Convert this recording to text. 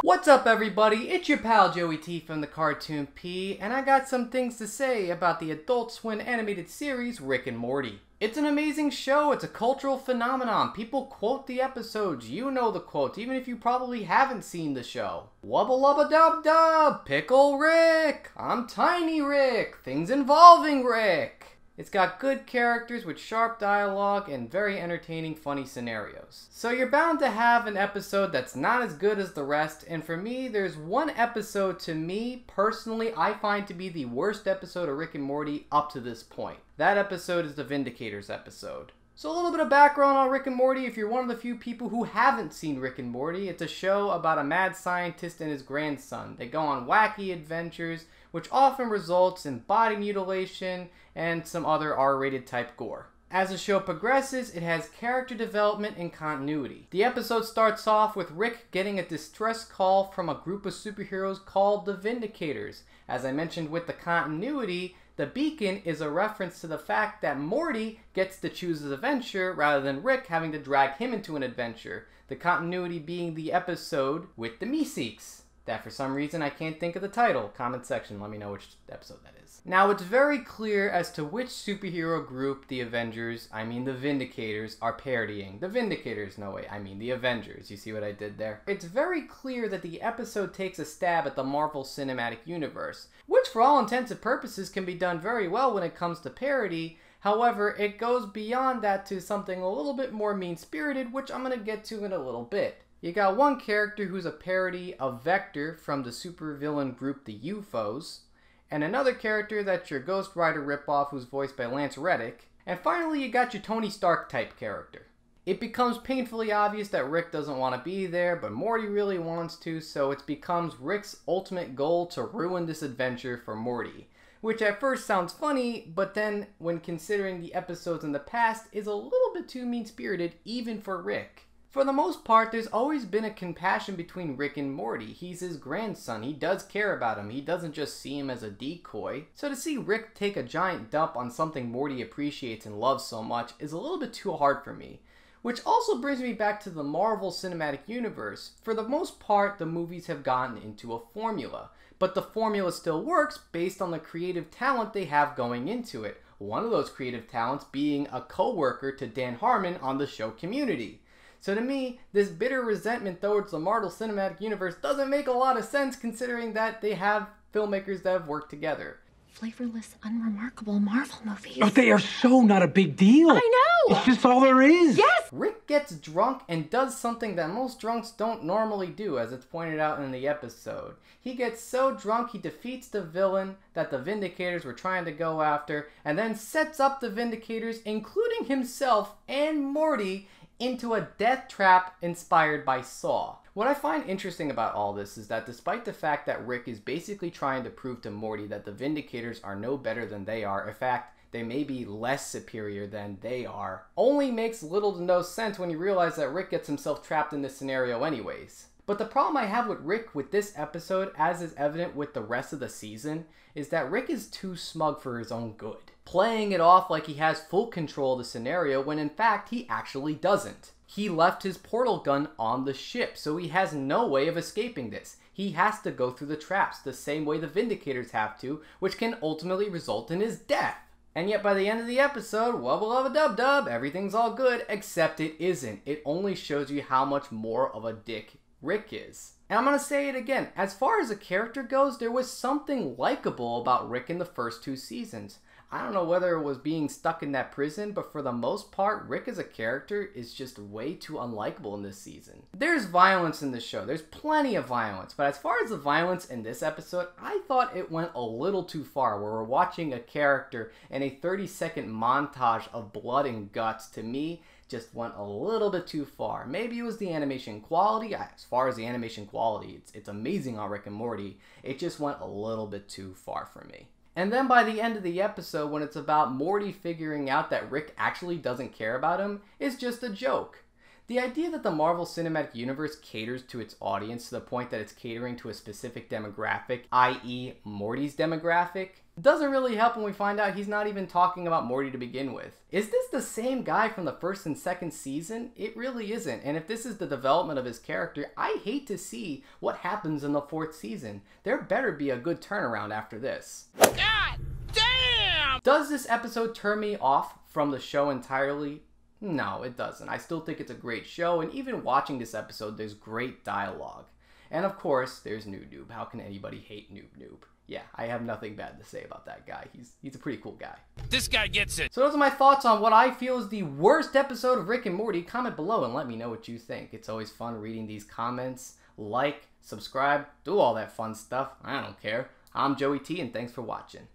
What's up, everybody? It's your pal Joey.T. from the Cartoon.P, and I got some things to say about the Adult Swim animated series Rick and Morty. It's an amazing show. It's a cultural phenomenon. People quote the episodes. You know the quotes, even if you probably haven't seen the show. Wubba lubba dub dub, Pickle Rick, I'm Tiny Rick, things involving Rick. It's got good characters with sharp dialogue and very entertaining, funny scenarios. So you're bound to have an episode that's not as good as the rest, and for me, there's one episode to me, personally, I find to be the worst episode of Rick and Morty up to this point. That episode is the Vindicators episode. So a little bit of background on Rick and Morty if you're one of the few people who haven't seen Rick and Morty. It's a show about a mad scientist and his grandson. They go on wacky adventures, which often results in body mutilation and some other R-rated type gore. As the show progresses, it has character development and continuity. The episode starts off with Rick getting a distress call from a group of superheroes called the Vindicators. As I mentioned with the continuity, the beacon is a reference to the fact that Morty gets to choose his adventure rather than Rick having to drag him into an adventure. The continuity being the episode with the Meeseeks. That for some reason I can't think of the title. Comment section, let me know which episode that is. Now it's very clear as to which superhero group the Avengers, I mean the Vindicators, are parodying. The Vindicators, no wait, I mean the Avengers. You see what I did there? It's very clear that the episode takes a stab at the Marvel Cinematic Universe, which for all intents and purposes can be done very well when it comes to parody. However, it goes beyond that to something a little bit more mean-spirited, which I'm going to get to in a little bit. You got one character who's a parody of Vector from the supervillain group the UFOs, and another character that's your Ghost Rider ripoff who's voiced by Lance Reddick, and finally you got your Tony Stark type character. It becomes painfully obvious that Rick doesn't want to be there, but Morty really wants to, so it becomes Rick's ultimate goal to ruin this adventure for Morty. Which at first sounds funny, but then when considering the episodes in the past is a little bit too mean-spirited even for Rick. For the most part, there's always been a compassion between Rick and Morty. He's his grandson. He does care about him. He doesn't just see him as a decoy. So to see Rick take a giant dump on something Morty appreciates and loves so much is a little bit too hard for me. Which also brings me back to the Marvel Cinematic Universe. For the most part, the movies have gotten into a formula. But the formula still works based on the creative talent they have going into it. One of those creative talents being a co-worker to Dan Harmon on the show Community. So to me, this bitter resentment towards the Marvel Cinematic Universe doesn't make a lot of sense considering that they have filmmakers that have worked together. Flavorless, unremarkable Marvel movies. But they are so not a big deal. I know! It's just all there is. Yes! Rick gets drunk and does something that most drunks don't normally do, as it's pointed out in the episode. He gets so drunk he defeats the villain that the Vindicators were trying to go after, and then sets up the Vindicators, including himself and Morty, into a death trap inspired by Saw. What I find interesting about all this is that despite the fact that Rick is basically trying to prove to Morty that the Vindicators are no better than they are, in fact, they may be less superior than they are, only makes little to no sense when you realize that Rick gets himself trapped in this scenario anyways. But the problem I have with Rick with this episode, as is evident with the rest of the season, is that Rick is too smug for his own good. Playing it off like he has full control of the scenario when in fact he actually doesn't. He left his portal gun on the ship, so he has no way of escaping this. He has to go through the traps the same way the Vindicators have to, which can ultimately result in his death. And yet by the end of the episode, wubba lubba dub dub, everything's all good, except it isn't. It only shows you how much more of a dick Rick is. And I'm going to say it again, as far as a character goes, there was something likable about Rick in the first two seasons. I don't know whether it was being stuck in that prison, but for the most part, Rick as a character is just way too unlikable in this season. There's violence in this show. There's plenty of violence. But as far as the violence in this episode, I thought it went a little too far, where we're watching a character in a 30-second montage of blood and guts. To me, just went a little bit too far. Maybe it was the animation quality. As far as the animation quality, it's amazing on Rick and Morty. It just went a little bit too far for me. And then by the end of the episode, when it's about Morty figuring out that Rick actually doesn't care about him, it's just a joke. The idea that the Marvel Cinematic Universe caters to its audience to the point that it's catering to a specific demographic, i.e. Morty's demographic, doesn't really help when we find out he's not even talking about Morty to begin with. Is this the same guy from the first and second season? It really isn't, and if this is the development of his character, I hate to see what happens in the fourth season. There better be a good turnaround after this. God damn! Does this episode turn me off from the show entirely? No, it doesn't. I still think it's a great show, and even watching this episode, there's great dialogue. And of course, there's Noob Noob. How can anybody hate Noob Noob? Yeah, I have nothing bad to say about that guy. He's a pretty cool guy. This guy gets it. So those are my thoughts on what I feel is the worst episode of Rick and Morty. Comment below and let me know what you think. It's always fun reading these comments. Like, subscribe, do all that fun stuff. I don't care. I'm Joey T, and thanks for watching.